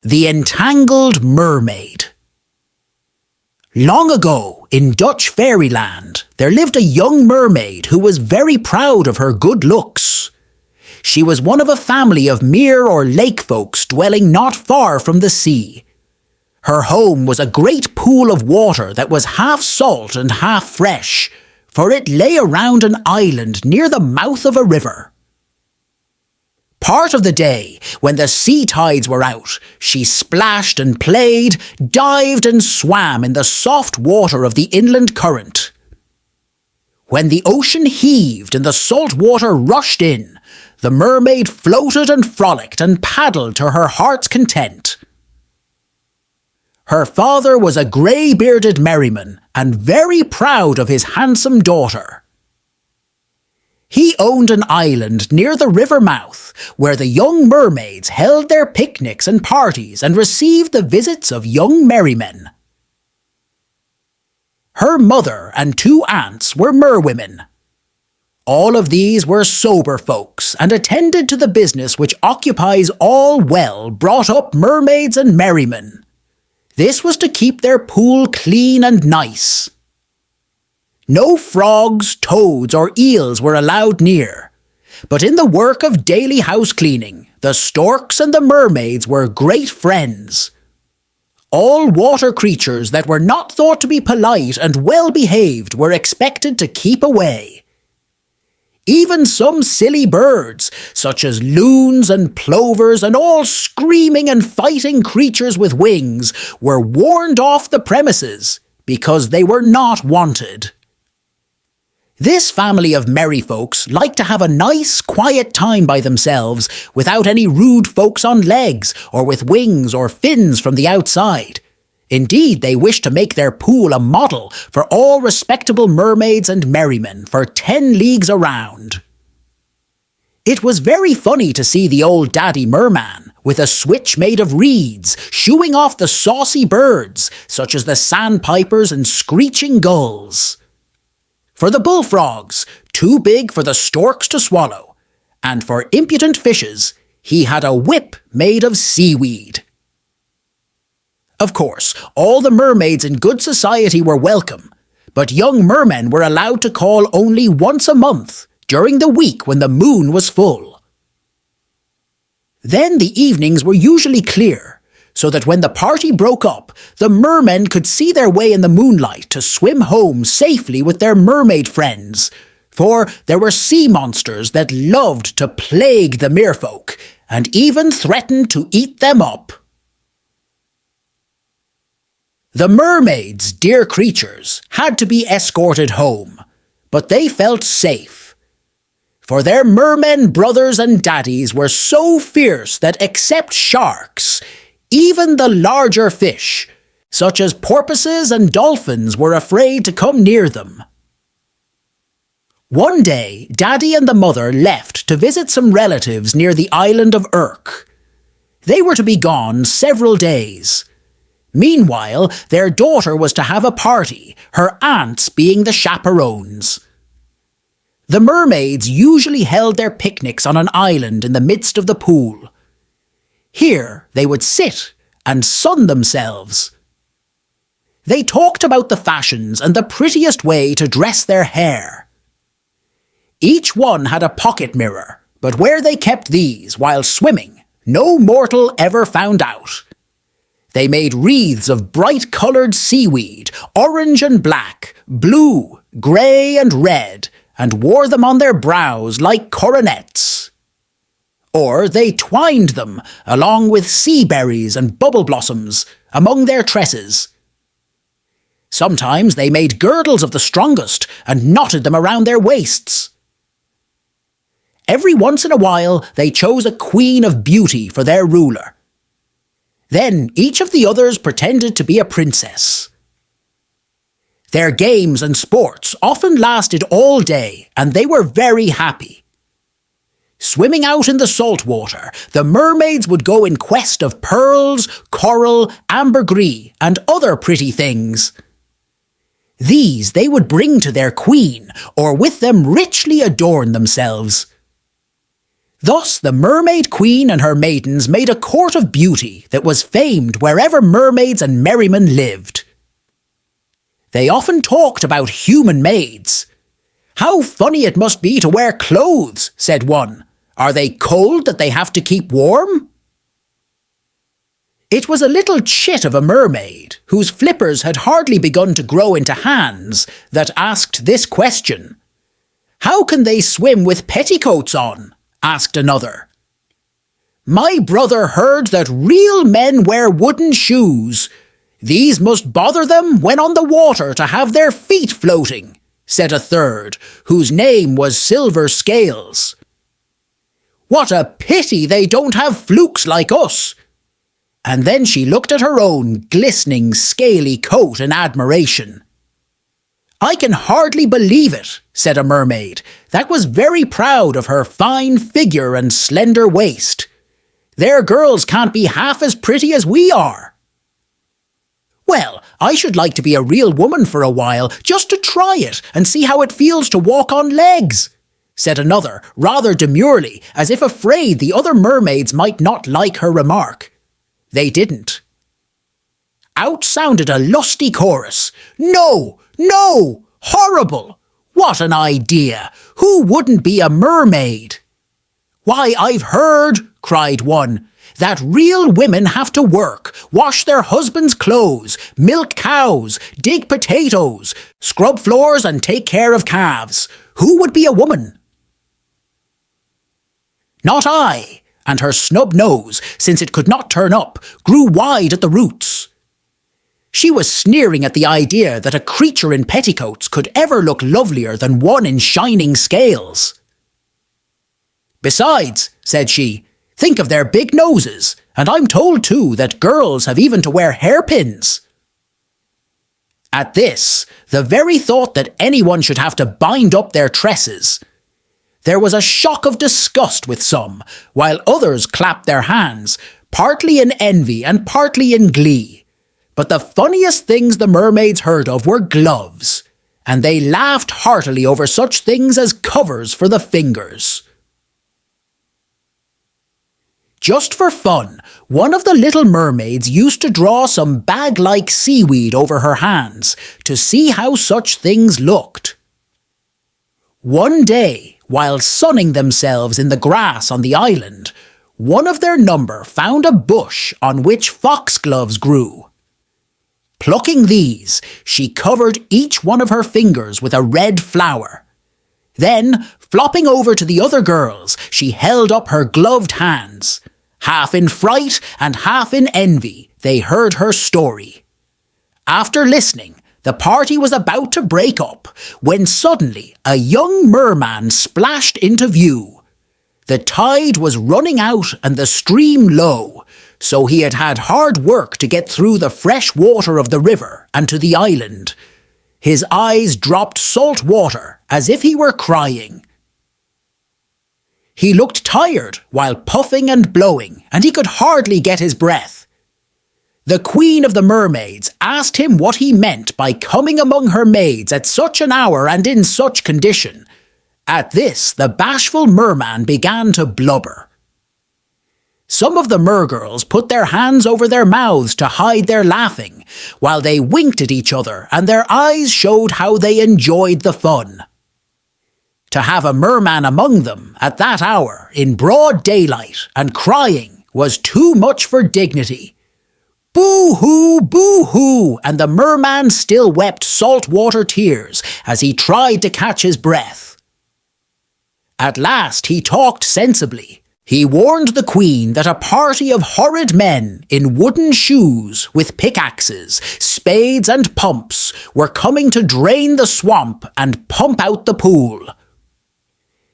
The Entangled Mermaid. Long ago, in Dutch fairyland, there lived a young mermaid who was very proud of her good looks. She was one of a family of mere or lake folks dwelling not far from the sea. Her home was a great pool of water that was half salt and half fresh, for it lay around an island near the mouth of a river. Part of the day, when the sea tides were out, she splashed and played, dived and swam in the soft water of the inland current. When the ocean heaved and the salt water rushed in, the mermaid floated and frolicked and paddled to her heart's content. Her father was a grey-bearded merryman and very proud of his handsome daughter. He owned an island near the river mouth where the young mermaids held their picnics and parties and received the visits of young merrymen. Her mother and two aunts were merwomen. All of these were sober folks and attended to the business which occupies all well-brought-up mermaids and merrymen. This was to keep their pool clean and nice. No frogs, toads, or eels were allowed near, but in the work of daily house cleaning, the storks and the mermaids were great friends. All water creatures that were not thought to be polite and well-behaved were expected to keep away. Even some silly birds, such as loons and plovers and all screaming and fighting creatures with wings, were warned off the premises because they were not wanted. This family of merry folks liked to have a nice, quiet time by themselves without any rude folks on legs or with wings or fins from the outside. Indeed, they wished to make their pool a model for all respectable mermaids and merrymen for 10 leagues around. It was very funny to see the old daddy merman, with a switch made of reeds, shooing off the saucy birds, such as the sandpipers and screeching gulls. For the bullfrogs, too big for the storks to swallow, and for impudent fishes, he had a whip made of seaweed. Of course, all the mermaids in good society were welcome, but young mermen were allowed to call only once a month, during the week when the moon was full. Then the evenings were usually clear, so that when the party broke up, the mermen could see their way in the moonlight to swim home safely with their mermaid friends, for there were sea monsters that loved to plague the merfolk, and even threatened to eat them up. The mermaids, dear creatures, had to be escorted home, but they felt safe. For their mermen brothers and daddies were so fierce that except sharks, even the larger fish, such as porpoises and dolphins, were afraid to come near them. One day, Daddy and the mother left to visit some relatives near the island of Urk. They were to be gone several days. Meanwhile, their daughter was to have a party, her aunts being the chaperones. The mermaids usually held their picnics on an island in the midst of the pool. Here they would sit and sun themselves. They talked about the fashions and the prettiest way to dress their hair. Each one had a pocket mirror, but where they kept these while swimming, no mortal ever found out. They made wreaths of bright-coloured seaweed, orange and black, blue, grey and red, and wore them on their brows like coronets. Or they twined them, along with sea berries and bubble blossoms, among their tresses. Sometimes they made girdles of the strongest and knotted them around their waists. Every once in a while they chose a queen of beauty for their ruler. Then each of the others pretended to be a princess. Their games and sports often lasted all day, and they were very happy. Swimming out in the salt water, the mermaids would go in quest of pearls, coral, ambergris, and other pretty things. These they would bring to their queen, or with them richly adorn themselves. Thus the Mermaid Queen and her maidens made a court of beauty that was famed wherever mermaids and merrymen lived. They often talked about human maids. "How funny it must be to wear clothes," said one. "Are they cold that they have to keep warm?" It was a little chit of a mermaid, whose flippers had hardly begun to grow into hands, that asked this question. "How can they swim with petticoats on?" asked another. "My brother heard that real men wear wooden shoes. These must bother them when on the water to have their feet floating," said a third, whose name was Silver Scales. "What a pity they don't have flukes like us." And then she looked at her own glistening, scaly coat in admiration. "I can hardly believe it," said a mermaid, that was very proud of her fine figure and slender waist. "Their girls can't be half as pretty as we are." "Well, I should like to be a real woman for a while, just to try it and see how it feels to walk on legs," said another, rather demurely, as if afraid the other mermaids might not like her remark. They didn't. Out sounded a lusty chorus. "No! No! Horrible! What an idea! Who wouldn't be a mermaid?" "Why, I've heard," cried one, "that real women have to work, wash their husbands' clothes, milk cows, dig potatoes, scrub floors and take care of calves. Who would be a woman?" "Not I," and her snub nose, since it could not turn up, grew wide at the roots. She was sneering at the idea that a creature in petticoats could ever look lovelier than one in shining scales. "Besides," said she, "think of their big noses, and I'm told too that girls have even to wear hairpins." At this, the very thought that anyone should have to bind up their tresses, there was a shock of disgust with some, while others clapped their hands, partly in envy and partly in glee. But the funniest things the mermaids heard of were gloves, and they laughed heartily over such things as covers for the fingers. Just for fun, one of the little mermaids used to draw some bag-like seaweed over her hands to see how such things looked. One day, while sunning themselves in the grass on the island, one of their number found a bush on which foxgloves grew. Plucking these, she covered each one of her fingers with a red flower. Then, flopping over to the other girls, she held up her gloved hands. Half in fright and half in envy, they heard her story. After listening, the party was about to break up, when suddenly a young merman splashed into view. The tide was running out and the stream low, so he had had hard work to get through the fresh water of the river and to the island. His eyes dropped salt water as if he were crying. He looked tired while puffing and blowing, and he could hardly get his breath. The Queen of the Mermaids asked him what he meant by coming among her maids at such an hour and in such condition. At this, the bashful merman began to blubber. Some of the mergirls put their hands over their mouths to hide their laughing, while they winked at each other and their eyes showed how they enjoyed the fun. To have a merman among them at that hour, in broad daylight, and crying, was too much for dignity. "Boo-hoo, boo-hoo," and the merman still wept salt-water tears as he tried to catch his breath. At last he talked sensibly. He warned the Queen that a party of horrid men in wooden shoes with pickaxes, spades and pumps were coming to drain the swamp and pump out the pool.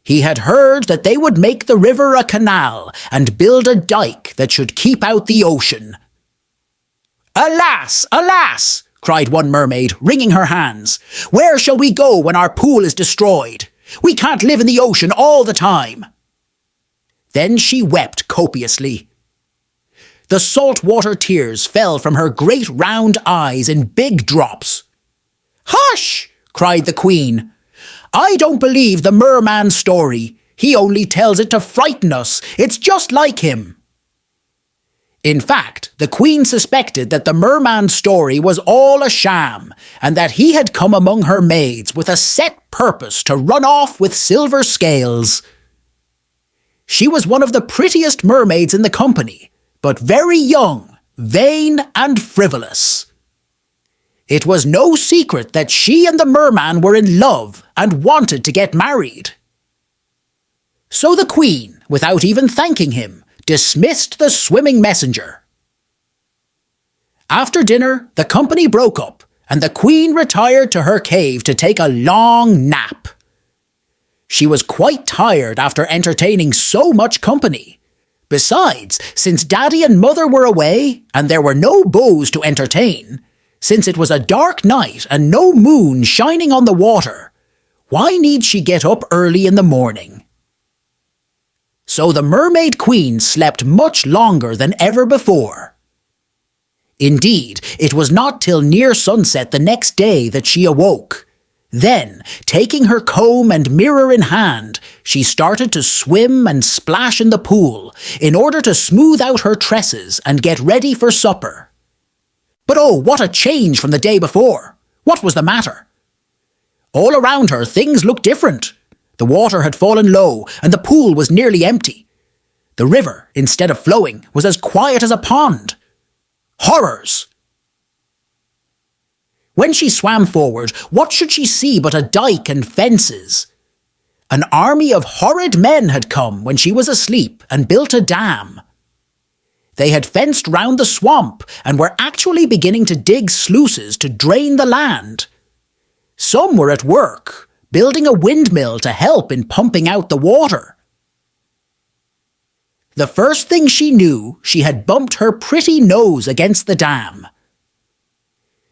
He had heard that they would make the river a canal and build a dike that should keep out the ocean. "Alas, alas!" cried one mermaid, wringing her hands. "Where shall we go when our pool is destroyed? We can't live in the ocean all the time." Then she wept copiously. The salt-water tears fell from her great round eyes in big drops. "Hush!" cried the Queen. "I don't believe the merman's story. He only tells it to frighten us. It's just like him." In fact, the Queen suspected that the merman's story was all a sham, and that he had come among her maids with a set purpose to run off with silver scales. She was one of the prettiest mermaids in the company, but very young, vain and frivolous. It was no secret that she and the merman were in love and wanted to get married. So the Queen, without even thanking him, dismissed the swimming messenger. After dinner, the company broke up, and the Queen retired to her cave to take a long nap. She was quite tired after entertaining so much company. Besides, since Daddy and Mother were away, and there were no beaux to entertain, since it was a dark night and no moon shining on the water, why need she get up early in the morning? So the Mermaid Queen slept much longer than ever before. Indeed, it was not till near sunset the next day that she awoke. Then, taking her comb and mirror in hand, she started to swim and splash in the pool in order to smooth out her tresses and get ready for supper. But oh, what a change from the day before! What was the matter? All around her things looked different. The water had fallen low, and the pool was nearly empty. The river, instead of flowing, was as quiet as a pond. Horrors! When she swam forward, what should she see but a dike and fences? An army of horrid men had come when she was asleep and built a dam. They had fenced round the swamp and were actually beginning to dig sluices to drain the land. Some were at work, building a windmill to help in pumping out the water. The first thing she knew, she had bumped her pretty nose against the dam.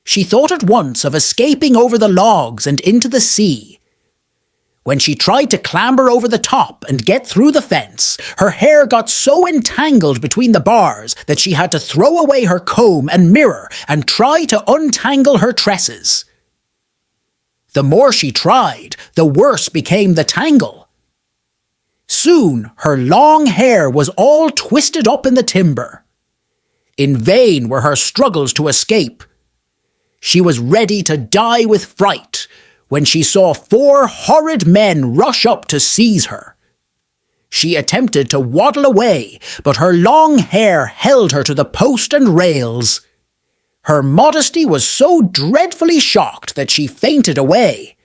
She thought at once of escaping over the logs and into the sea. When she tried to clamber over the top and get through the fence, her hair got so entangled between the bars that she had to throw away her comb and mirror and try to untangle her tresses. The more she tried, the worse became the tangle. Soon her long hair was all twisted up in the timber. In vain were her struggles to escape. She was ready to die with fright when she saw 4 horrid men rush up to seize her. She attempted to waddle away, but her long hair held her to the post and rails. Her modesty was so dreadfully shocked that she fainted away.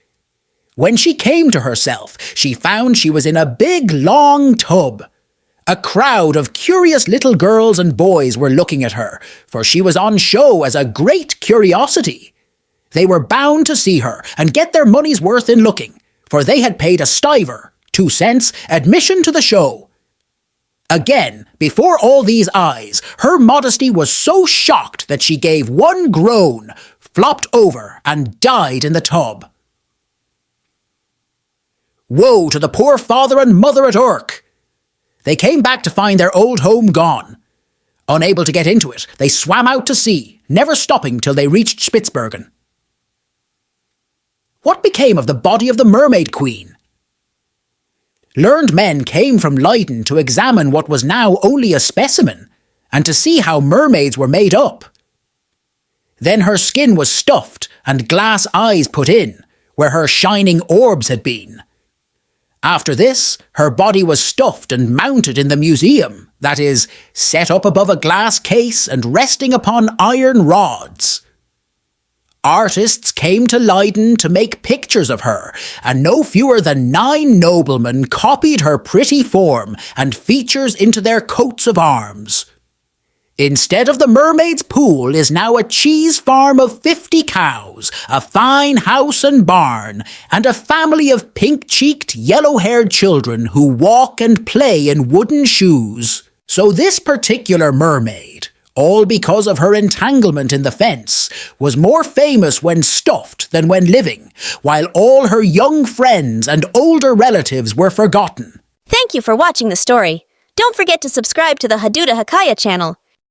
When she came to herself, she found she was in a big, long tub. A crowd of curious little girls and boys were looking at her, for she was on show as a great curiosity. They were bound to see her and get their money's worth in looking, for they had paid a stiver, 2 cents, admission to the show. Again, before all these eyes, her modesty was so shocked that she gave one groan, flopped over, and died in the tub. Woe to the poor father and mother at Urk! They came back to find their old home gone. Unable to get into it, they swam out to sea, never stopping till they reached Spitzbergen. What became of the body of the Mermaid Queen? Learned men came from Leiden to examine what was now only a specimen, and to see how mermaids were made up. Then her skin was stuffed and glass eyes put in, where her shining orbs had been. After this, her body was stuffed and mounted in the museum, that is, set up above a glass case and resting upon iron rods. Artists came to Leiden to make pictures of her, and no fewer than 9 noblemen copied her pretty form and features into their coats of arms. Instead of the mermaid's pool is now a cheese farm of 50 cows, a fine house and barn, and a family of pink-cheeked, yellow-haired children who walk and play in wooden shoes. So this particular mermaid, all because of her entanglement in the fence, was more famous when stuffed than when living, while all her young friends and older relatives were forgotten. Thank you for watching the story. Don't forget to subscribe to the Haduda Hakaya channel.